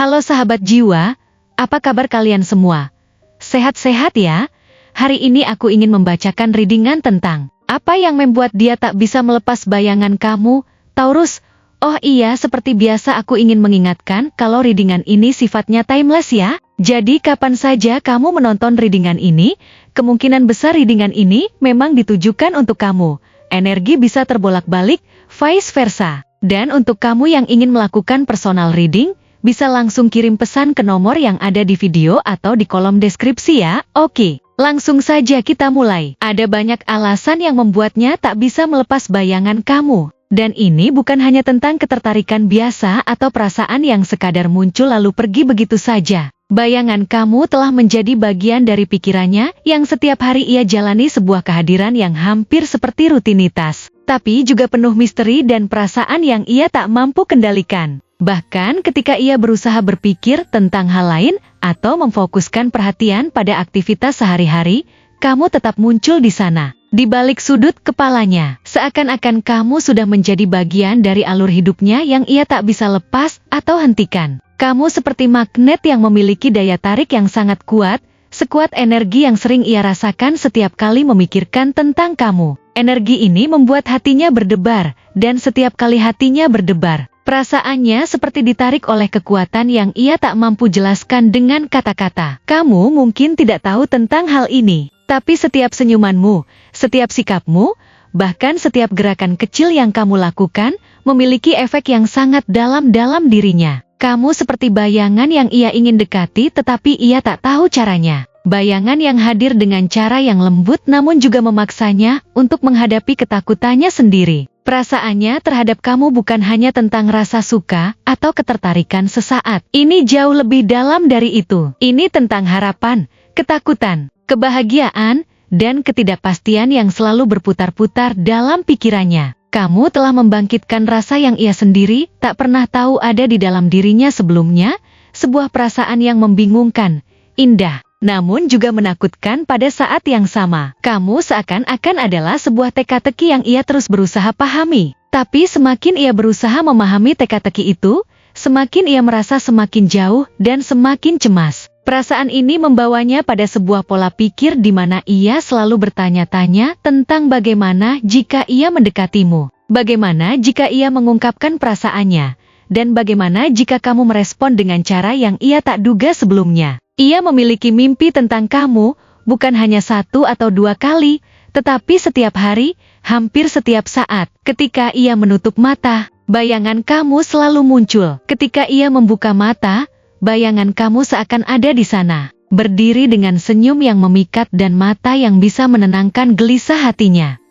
Halo sahabat jiwa, apa kabar kalian semua? Sehat-sehat ya? Hari ini aku ingin membacakan readingan tentang apa yang membuat dia tak bisa melepas bayangan kamu, Taurus. Oh iya, seperti biasa aku ingin mengingatkan kalau readingan ini sifatnya timeless ya. Jadi kapan saja kamu menonton readingan ini, kemungkinan besar readingan ini memang ditujukan untuk kamu. Energi bisa terbolak-balik, vice versa. Dan untuk kamu yang ingin melakukan personal reading, bisa langsung kirim pesan ke nomor yang ada di video atau di kolom deskripsi ya. Oke, langsung saja kita mulai. Ada banyak alasan yang membuatnya tak bisa melepas bayangan kamu. Dan ini bukan hanya tentang ketertarikan biasa atau perasaan yang sekadar muncul lalu pergi begitu saja. Bayangan kamu telah menjadi bagian dari pikirannya yang setiap hari ia jalani, sebuah kehadiran yang hampir seperti rutinitas, tapi juga penuh misteri dan perasaan yang ia tak mampu kendalikan. Bahkan ketika ia berusaha berpikir tentang hal lain atau memfokuskan perhatian pada aktivitas sehari-hari, kamu tetap muncul di sana, di balik sudut kepalanya. Seakan-akan kamu sudah menjadi bagian dari alur hidupnya yang ia tak bisa lepas atau hentikan. Kamu seperti magnet yang memiliki daya tarik yang sangat kuat, sekuat energi yang sering ia rasakan setiap kali memikirkan tentang kamu. Energi ini membuat hatinya berdebar, dan setiap kali hatinya berdebar, perasaannya seperti ditarik oleh kekuatan yang ia tak mampu jelaskan dengan kata-kata. Kamu mungkin tidak tahu tentang hal ini, tapi setiap senyumanmu, setiap sikapmu, bahkan setiap gerakan kecil yang kamu lakukan, memiliki efek yang sangat dalam dirinya. Kamu seperti bayangan yang ia ingin dekati tetapi ia tak tahu caranya. Bayangan yang hadir dengan cara yang lembut namun juga memaksanya untuk menghadapi ketakutannya sendiri. Perasaannya terhadap kamu bukan hanya tentang rasa suka atau ketertarikan sesaat. Ini jauh lebih dalam dari itu. Ini tentang harapan, ketakutan, kebahagiaan, dan ketidakpastian yang selalu berputar-putar dalam pikirannya. Kamu telah membangkitkan rasa yang ia sendiri tak pernah tahu ada di dalam dirinya sebelumnya, sebuah perasaan yang membingungkan, indah, namun juga menakutkan pada saat yang sama. Kamu seakan-akan adalah sebuah teka-teki yang ia terus berusaha pahami. Tapi semakin ia berusaha memahami teka-teki itu, semakin ia merasa semakin jauh dan semakin cemas. Perasaan ini membawanya pada sebuah pola pikir di mana ia selalu bertanya-tanya tentang bagaimana jika ia mendekatimu, bagaimana jika ia mengungkapkan perasaannya, dan bagaimana jika kamu merespon dengan cara yang ia tak duga sebelumnya. Ia memiliki mimpi tentang kamu, bukan hanya satu atau dua kali, tetapi setiap hari, hampir setiap saat. Ketika ia menutup mata, bayangan kamu selalu muncul. Ketika ia membuka mata, bayangan kamu seakan ada di sana, berdiri dengan senyum yang memikat dan mata yang bisa menenangkan gelisah hatinya.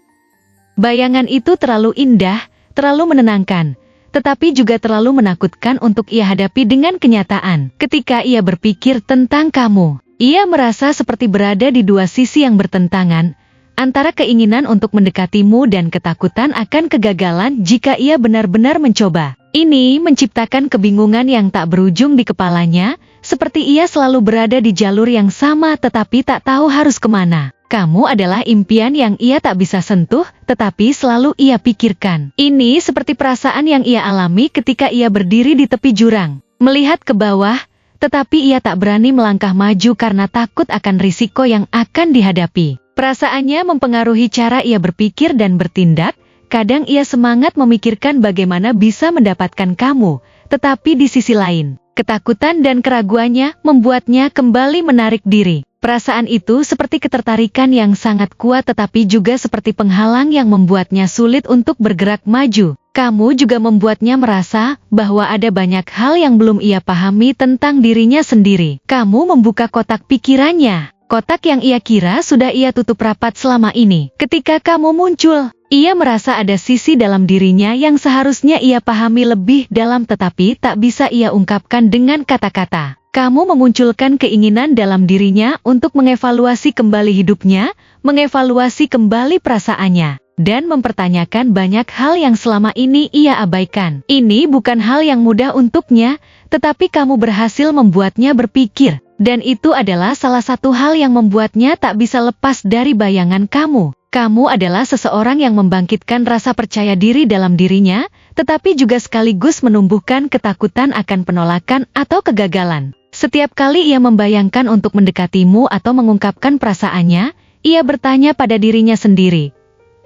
Bayangan itu terlalu indah, terlalu menenangkan, tetapi juga terlalu menakutkan untuk ia hadapi dengan kenyataan. Ketika ia berpikir tentang kamu, ia merasa seperti berada di dua sisi yang bertentangan, antara keinginan untuk mendekatimu dan ketakutan akan kegagalan jika ia benar-benar mencoba. Ini menciptakan kebingungan yang tak berujung di kepalanya, seperti ia selalu berada di jalur yang sama tetapi tak tahu harus kemana. Kamu adalah impian yang ia tak bisa sentuh, tetapi selalu ia pikirkan. Ini seperti perasaan yang ia alami ketika ia berdiri di tepi jurang, melihat ke bawah, tetapi ia tak berani melangkah maju karena takut akan risiko yang akan dihadapi. Perasaannya mempengaruhi cara ia berpikir dan bertindak. Kadang ia semangat memikirkan bagaimana bisa mendapatkan kamu, tetapi di sisi lain, ketakutan dan keraguannya membuatnya kembali menarik diri. Perasaan itu seperti ketertarikan yang sangat kuat tetapi juga seperti penghalang yang membuatnya sulit untuk bergerak maju. Kamu juga membuatnya merasa bahwa ada banyak hal yang belum ia pahami tentang dirinya sendiri. Kamu membuka kotak pikirannya, kotak yang ia kira sudah ia tutup rapat selama ini. Ketika kamu muncul, ia merasa ada sisi dalam dirinya yang seharusnya ia pahami lebih dalam tetapi tak bisa ia ungkapkan dengan kata-kata. Kamu memunculkan keinginan dalam dirinya untuk mengevaluasi kembali hidupnya, mengevaluasi kembali perasaannya, dan mempertanyakan banyak hal yang selama ini ia abaikan. Ini bukan hal yang mudah untuknya, tetapi kamu berhasil membuatnya berpikir, dan itu adalah salah satu hal yang membuatnya tak bisa lepas dari bayangan kamu. Kamu adalah seseorang yang membangkitkan rasa percaya diri dalam dirinya, tetapi juga sekaligus menumbuhkan ketakutan akan penolakan atau kegagalan. Setiap kali ia membayangkan untuk mendekatimu atau mengungkapkan perasaannya, ia bertanya pada dirinya sendiri,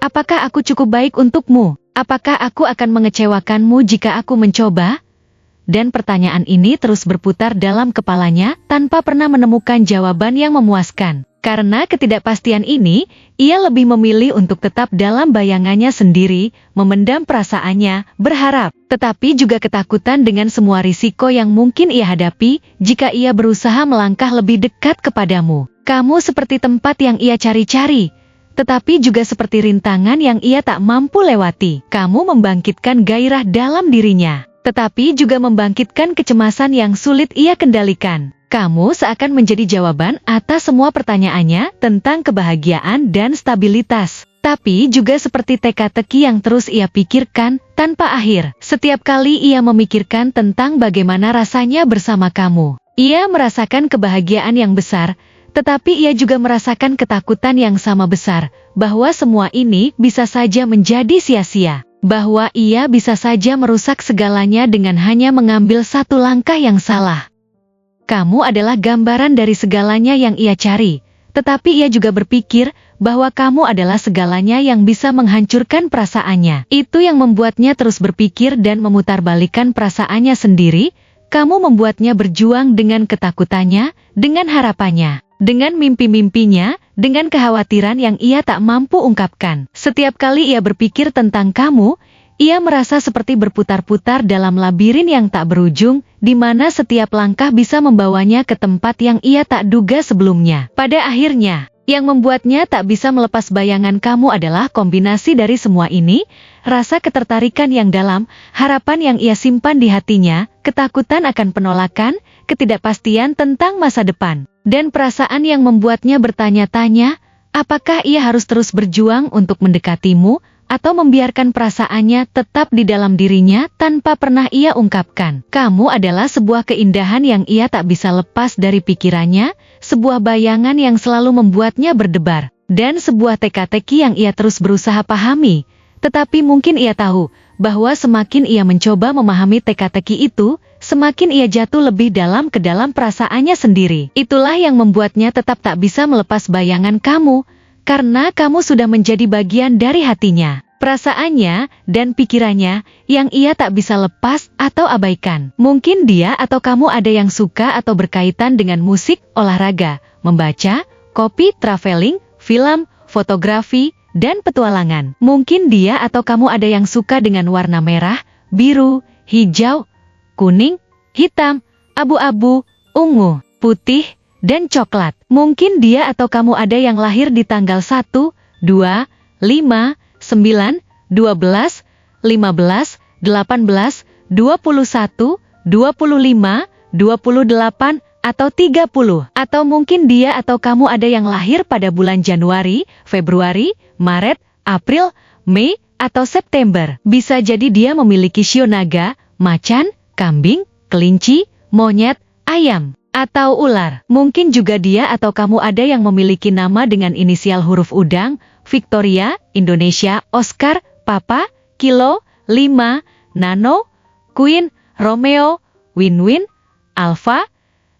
apakah aku cukup baik untukmu? Apakah aku akan mengecewakanmu jika aku mencoba? Dan pertanyaan ini terus berputar dalam kepalanya tanpa pernah menemukan jawaban yang memuaskan. Karena ketidakpastian ini, ia lebih memilih untuk tetap dalam bayangannya sendiri, memendam perasaannya, berharap, tetapi juga ketakutan dengan semua risiko yang mungkin ia hadapi jika ia berusaha melangkah lebih dekat kepadamu. Kamu seperti tempat yang ia cari-cari, tetapi juga seperti rintangan yang ia tak mampu lewati. Kamu membangkitkan gairah dalam dirinya, tetapi juga membangkitkan kecemasan yang sulit ia kendalikan. Kamu seakan menjadi jawaban atas semua pertanyaannya tentang kebahagiaan dan stabilitas. Tapi juga seperti teka-teki yang terus ia pikirkan tanpa akhir. Setiap kali ia memikirkan tentang bagaimana rasanya bersama kamu, ia merasakan kebahagiaan yang besar, tetapi ia juga merasakan ketakutan yang sama besar, bahwa semua ini bisa saja menjadi sia-sia. Bahwa ia bisa saja merusak segalanya dengan hanya mengambil satu langkah yang salah. Kamu adalah gambaran dari segalanya yang ia cari, tetapi ia juga berpikir bahwa kamu adalah segalanya yang bisa menghancurkan perasaannya. Itu yang membuatnya terus berpikir dan memutarbalikkan perasaannya sendiri. Kamu membuatnya berjuang dengan ketakutannya, dengan harapannya, dengan mimpi-mimpinya, dengan kekhawatiran yang ia tak mampu ungkapkan. Setiap kali ia berpikir tentang kamu, ia merasa seperti berputar-putar dalam labirin yang tak berujung, di mana setiap langkah bisa membawanya ke tempat yang ia tak duga sebelumnya. Pada akhirnya, yang membuatnya tak bisa melepas bayangan kamu adalah kombinasi dari semua ini, rasa ketertarikan yang dalam, harapan yang ia simpan di hatinya, ketakutan akan penolakan, ketidakpastian tentang masa depan, dan perasaan yang membuatnya bertanya-tanya, apakah ia harus terus berjuang untuk mendekatimu, atau membiarkan perasaannya tetap di dalam dirinya tanpa pernah ia ungkapkan. Kamu adalah sebuah keindahan yang ia tak bisa lepas dari pikirannya, sebuah bayangan yang selalu membuatnya berdebar, dan sebuah teka-teki yang ia terus berusaha pahami. Tetapi mungkin ia tahu bahwa semakin ia mencoba memahami teka-teki itu, semakin ia jatuh lebih dalam ke dalam perasaannya sendiri. Itulah yang membuatnya tetap tak bisa melepas bayangan kamu, karena kamu sudah menjadi bagian dari hatinya, perasaannya, dan pikirannya yang ia tak bisa lepas atau abaikan. Mungkin dia atau kamu ada yang suka atau berkaitan dengan musik, olahraga, membaca, kopi, traveling, film, fotografi, dan petualangan. Mungkin dia atau kamu ada yang suka dengan warna merah, biru, hijau, kuning, hitam, abu-abu, ungu, putih, dan coklat. Mungkin dia atau kamu ada yang lahir di tanggal 1, 2, 5, 9, 12, 15, 18, 21, 25, 28, atau 30. Atau mungkin dia atau kamu ada yang lahir pada bulan Januari, Februari, Maret, April, Mei, atau September. Bisa jadi dia memiliki shio naga, macan, kambing, kelinci, monyet, ayam, atau ular. Mungkin juga dia atau kamu ada yang memiliki nama dengan inisial huruf udang, Victoria, Indonesia, Oscar, Papa, Kilo, 5, Nano, Queen, Romeo, Win-Win, Alpha,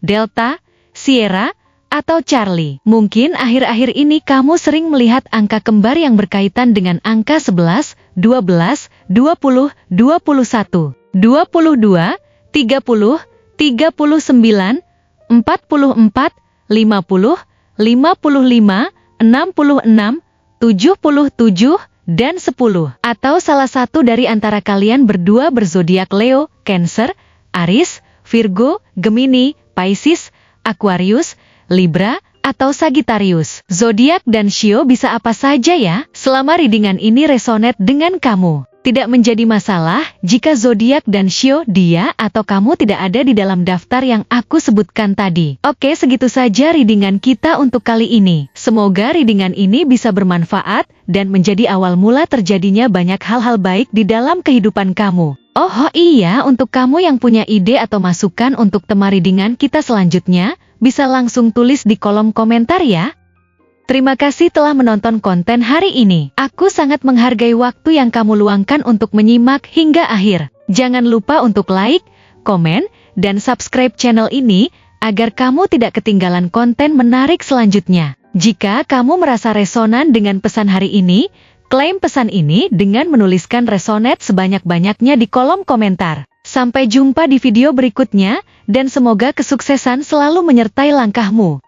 Delta, Sierra, atau Charlie. Mungkin akhir-akhir ini kamu sering melihat angka kembar yang berkaitan dengan angka 11, 12, 20, 21, 22, 30, 39, 44, 50, 55, 66, 77, dan 10. Atau salah satu dari antara kalian berdua berzodiak Leo, Cancer, Aries, Virgo, Gemini, Pisces, Aquarius, Libra, atau Sagittarius. Zodiak dan shio bisa apa saja ya? Selama readingan ini resonate dengan kamu, tidak menjadi masalah jika zodiak dan shio dia atau kamu tidak ada di dalam daftar yang aku sebutkan tadi. Oke, segitu saja readingan kita untuk kali ini. Semoga readingan ini bisa bermanfaat dan menjadi awal mula terjadinya banyak hal-hal baik di dalam kehidupan kamu. Oh iya, untuk kamu yang punya ide atau masukan untuk tema readingan kita selanjutnya, bisa langsung tulis di kolom komentar ya. Terima kasih telah menonton konten hari ini. Aku sangat menghargai waktu yang kamu luangkan untuk menyimak hingga akhir. Jangan lupa untuk like, komen, dan subscribe channel ini, agar kamu tidak ketinggalan konten menarik selanjutnya. Jika kamu merasa resonan dengan pesan hari ini, klaim pesan ini dengan menuliskan resonate sebanyak-banyaknya di kolom komentar. Sampai jumpa di video berikutnya, dan semoga kesuksesan selalu menyertai langkahmu.